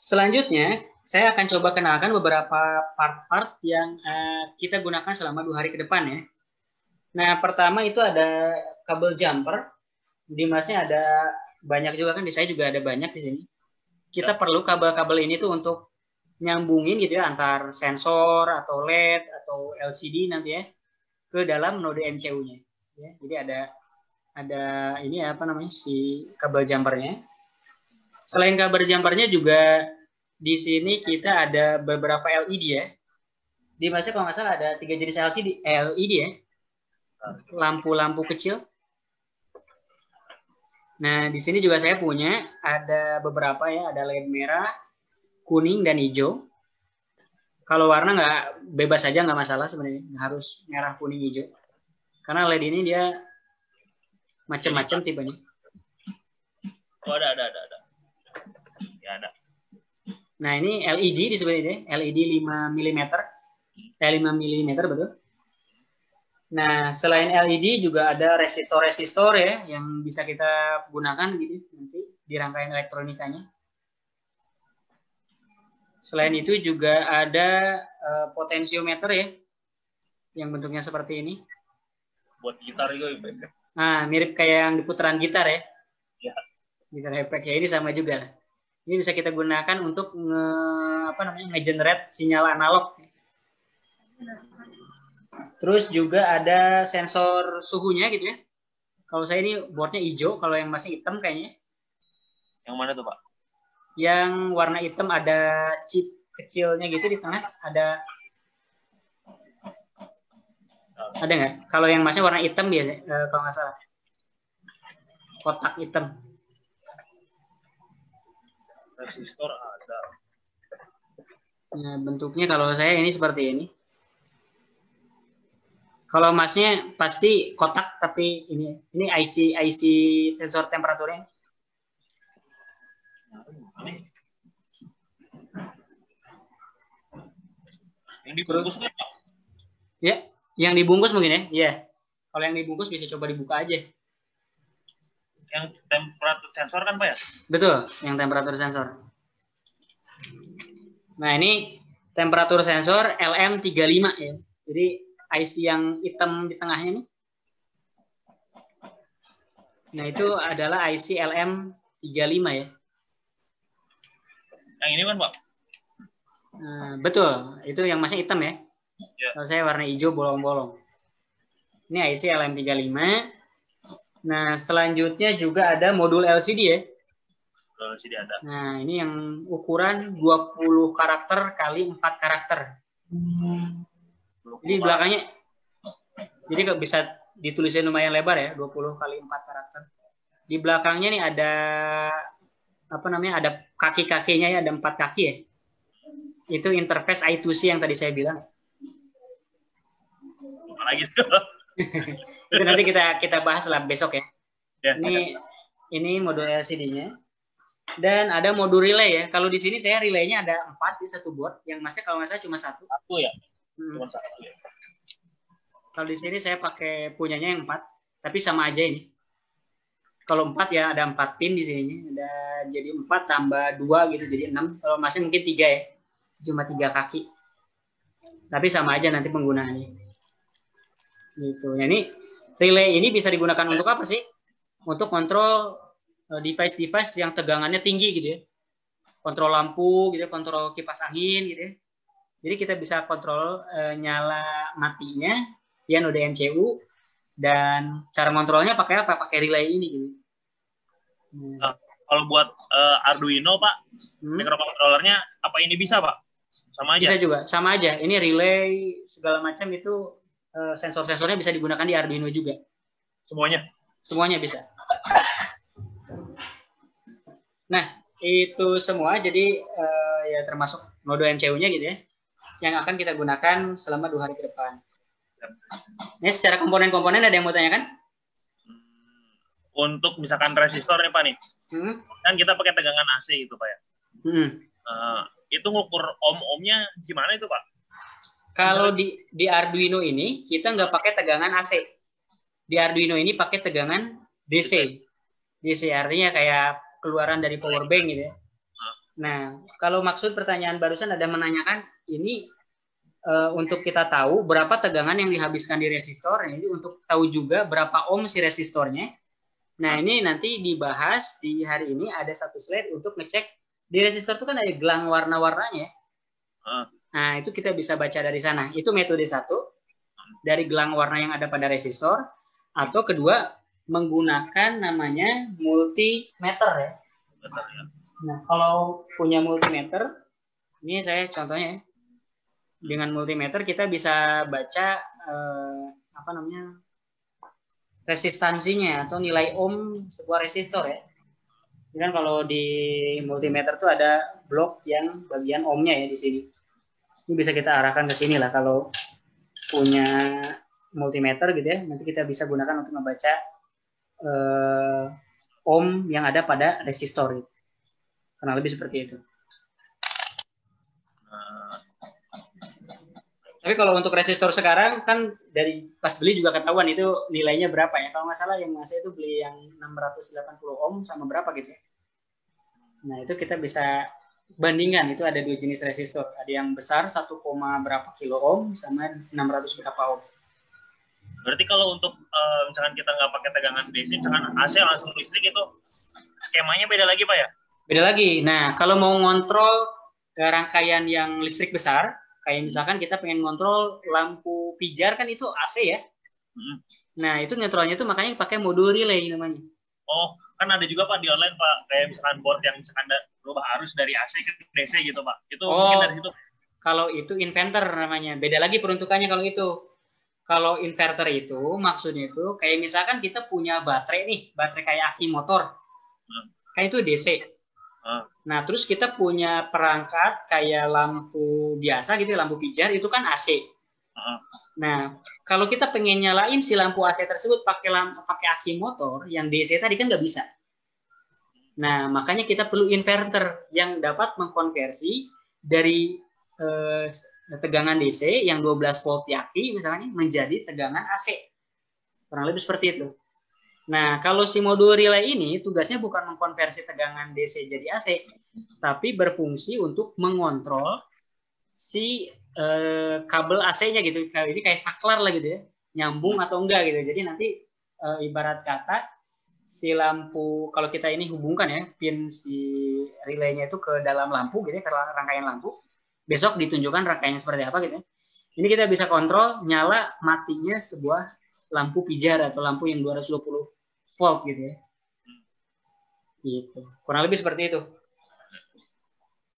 Selanjutnya, saya akan coba kenalkan beberapa part-part yang kita gunakan selama 2 hari ke depan ya. Nah, pertama itu ada kabel jumper. Di masnya ada banyak juga kan, di saya juga ada banyak di sini. Kita perlu kabel-kabel ini tuh untuk nyambungin gitu ya antar sensor atau LED atau LCD nanti ya ke dalam node MCU-nya. Ya, jadi ada ini apa namanya si kabel jumpernya. Selain kabel jumpernya juga di sini kita ada beberapa LED ya. Di masnya kalau nggak salah ada 3 jenis LED ya. Lampu-lampu kecil. Nah, di sini juga saya punya ada beberapa ya, ada LED merah, kuning, dan hijau. Kalau warna nggak bebas saja, nggak masalah sebenarnya, nggak harus merah, kuning, hijau. Karena LED ini dia macam-macam tipenya. Oh, ada. Ya, ada. Nah, ini LED disebut ini, LED 5 mm. 5 mm betul. Nah, selain LED juga ada resistor-resistor ya yang bisa kita gunakan gitu nanti di rangkaian elektronikanya. Selain itu juga ada potensiometer ya yang bentuknya seperti ini. Buat gitar juga ya. Nah, mirip kayak yang di putaran gitar ya. Ya. Gitar efek ya, ini sama juga. Ini bisa kita gunakan untuk nge-generate sinyal analog. Terus juga ada sensor suhunya gitu ya. Kalau saya ini boardnya hijau, kalau yang masih hitam kayaknya. Yang mana tuh, Pak? Yang warna hitam ada chip kecilnya gitu di tengah. Ada nggak? Kalau yang masih warna hitam biasa, kalau nggak salah. Kotak hitam. Resistor ada. Nah, bentuknya kalau saya ini seperti ini. Kalau masnya pasti kotak, tapi ini IC sensor temperaturnya. Yang dibungkus kan, Pak? Ya, yang dibungkus mungkin ya. Iya. Kalau yang dibungkus bisa coba dibuka aja. Yang temperatur sensor kan, Pak ya? Betul, yang temperatur sensor. Nah, ini temperatur sensor LM35 ya. Jadi IC yang hitam di tengahnya ini. Nah, itu adalah IC LM35 ya. Yang ini kan, Pak? Betul, itu yang masih hitam ya. Ya. Kalau saya warna hijau bolong-bolong. Ini IC LM35. Nah, selanjutnya juga ada modul LCD ya. LCD ada. Nah, ini yang ukuran 20 karakter kali 4 karakter. Jadi belakangnya, jadi bisa ditulisnya lumayan lebar ya, 20 kali 4 karakter. Di belakangnya nih ada ada kaki-kakinya ya, ada 4 kaki ya. Itu interface I2C yang tadi saya bilang. Lagi Itu nanti kita bahas lah besok ya. Ini modul LCD-nya. Dan ada modul relay ya. Kalau di sini saya relaynya ada 4 di satu board. Yang masnya kalau nggak salah cuma 1. Satu ya. Cuma 1 ya. Kalau di sini saya pakai punyanya yang 4, tapi sama aja ini. Kalau 4 ya ada 4 pin di sini. Ada jadi 4 tambah 2 gitu jadi 6. Kalau masnya mungkin 3 ya. Cuma 3 kaki. Tapi sama aja nanti penggunaannya. Gitu. Nah, ini relay ini bisa digunakan untuk apa sih? Untuk kontrol device-device yang tegangannya tinggi gitu ya. Kontrol lampu gitu, kontrol kipas angin gitu ya. Jadi kita bisa kontrol nyala matinya ya node MCU, dan cara kontrolnya pakai apa? Pakai relay ini gitu. Kalau buat Arduino, Pak, microcontrollernya apa ini bisa, Pak? Sama aja. Bisa juga, sama aja. Ini relay segala macam itu sensor-sensornya bisa digunakan di Arduino juga. Semuanya? Semuanya bisa. Nah, itu semua jadi ya termasuk node MCU-nya gitu ya, yang akan kita gunakan selama 2 hari ke depan. Ini secara komponen-komponen ada yang mau tanyakan? Untuk misalkan resistor nih, Pak nih. Kan kita pakai tegangan AC gitu, Pak ya. Itu ngukur ohm-ohmnya gimana itu, Pak? Kalau di Arduino ini kita nggak pakai tegangan AC. Di Arduino ini pakai tegangan DC. DC artinya kayak keluaran dari power bank gitu ya. Nah, kalau maksud pertanyaan barusan ada menanyakan ini untuk kita tahu berapa tegangan yang dihabiskan di resistor, ini untuk tahu juga berapa ohm si resistornya. Nah, ini nanti dibahas di hari ini ada satu slide untuk ngecek di resistor itu kan ada gelang warna-warnanya. Nah, itu kita bisa baca dari sana. Itu metode satu, dari gelang warna yang ada pada resistor. Atau kedua, menggunakan namanya multimeter ya. Nah, kalau punya multimeter, ini saya contohnya ya. Dengan multimeter kita bisa baca resistansinya atau nilai ohm sebuah resistor ya. Dan kalau di multimeter tuh ada blok yang bagian ohmnya ya di sini. Ini bisa kita arahkan ke sini lah kalau punya multimeter gitu ya. Nanti kita bisa gunakan untuk membaca ohm yang ada pada resistor. Kurang lebih seperti itu. Tapi kalau untuk resistor sekarang kan dari pas beli juga ketahuan itu nilainya berapa ya. Kalau nggak salah yang saya itu beli yang 680 ohm sama berapa gitu ya. Nah itu kita bisa bandingkan, itu ada dua jenis resistor. Ada yang besar 1, berapa kilo ohm sama 600 berapa ohm. Berarti kalau untuk misalkan kita nggak pakai tegangan DC, misalkan AC langsung listrik itu skemanya beda lagi Pak ya? Beda lagi. Nah kalau mau ngontrol rangkaian yang listrik besar, kayak misalkan kita pengen ngontrol lampu pijar kan itu AC ya. Nah itu ngontrolnya tuh makanya pakai modul relay namanya. Oh kan ada juga Pak di online Pak, kayak misalkan board yang misalkan berubah arus dari AC ke DC gitu Pak. Itu mungkin dari situ. Kalau itu inverter namanya. Beda lagi peruntukannya kalau itu. Kalau inverter itu maksudnya itu kayak misalkan kita punya baterai nih, baterai kayak aki motor. Kan itu DC. Nah, terus kita punya perangkat kayak lampu biasa gitu, lampu pijar itu kan AC. Nah, kalau kita pengen nyalain si lampu AC tersebut pakai aki motor yang DC tadi kan nggak bisa. Nah, makanya kita perlu inverter yang dapat mengkonversi dari tegangan DC yang 12 volt aki misalnya menjadi tegangan AC. Kurang lebih seperti itu. Nah, kalau si modul relay ini tugasnya bukan mengkonversi tegangan DC jadi AC, tapi berfungsi untuk mengontrol si kabel AC-nya gitu. Ini kayak saklar lah gitu ya, nyambung atau enggak gitu. Jadi nanti ibarat kata si lampu, kalau kita ini hubungkan ya, pin si relaynya itu ke dalam lampu gitu ya, ke rangkaian lampu. Besok ditunjukkan rangkaiannya seperti apa gitu ya. Ini kita bisa kontrol nyala matinya sebuah lampu pijar atau lampu yang 220 volt gitu ya. Gitu. Kurang lebih seperti itu.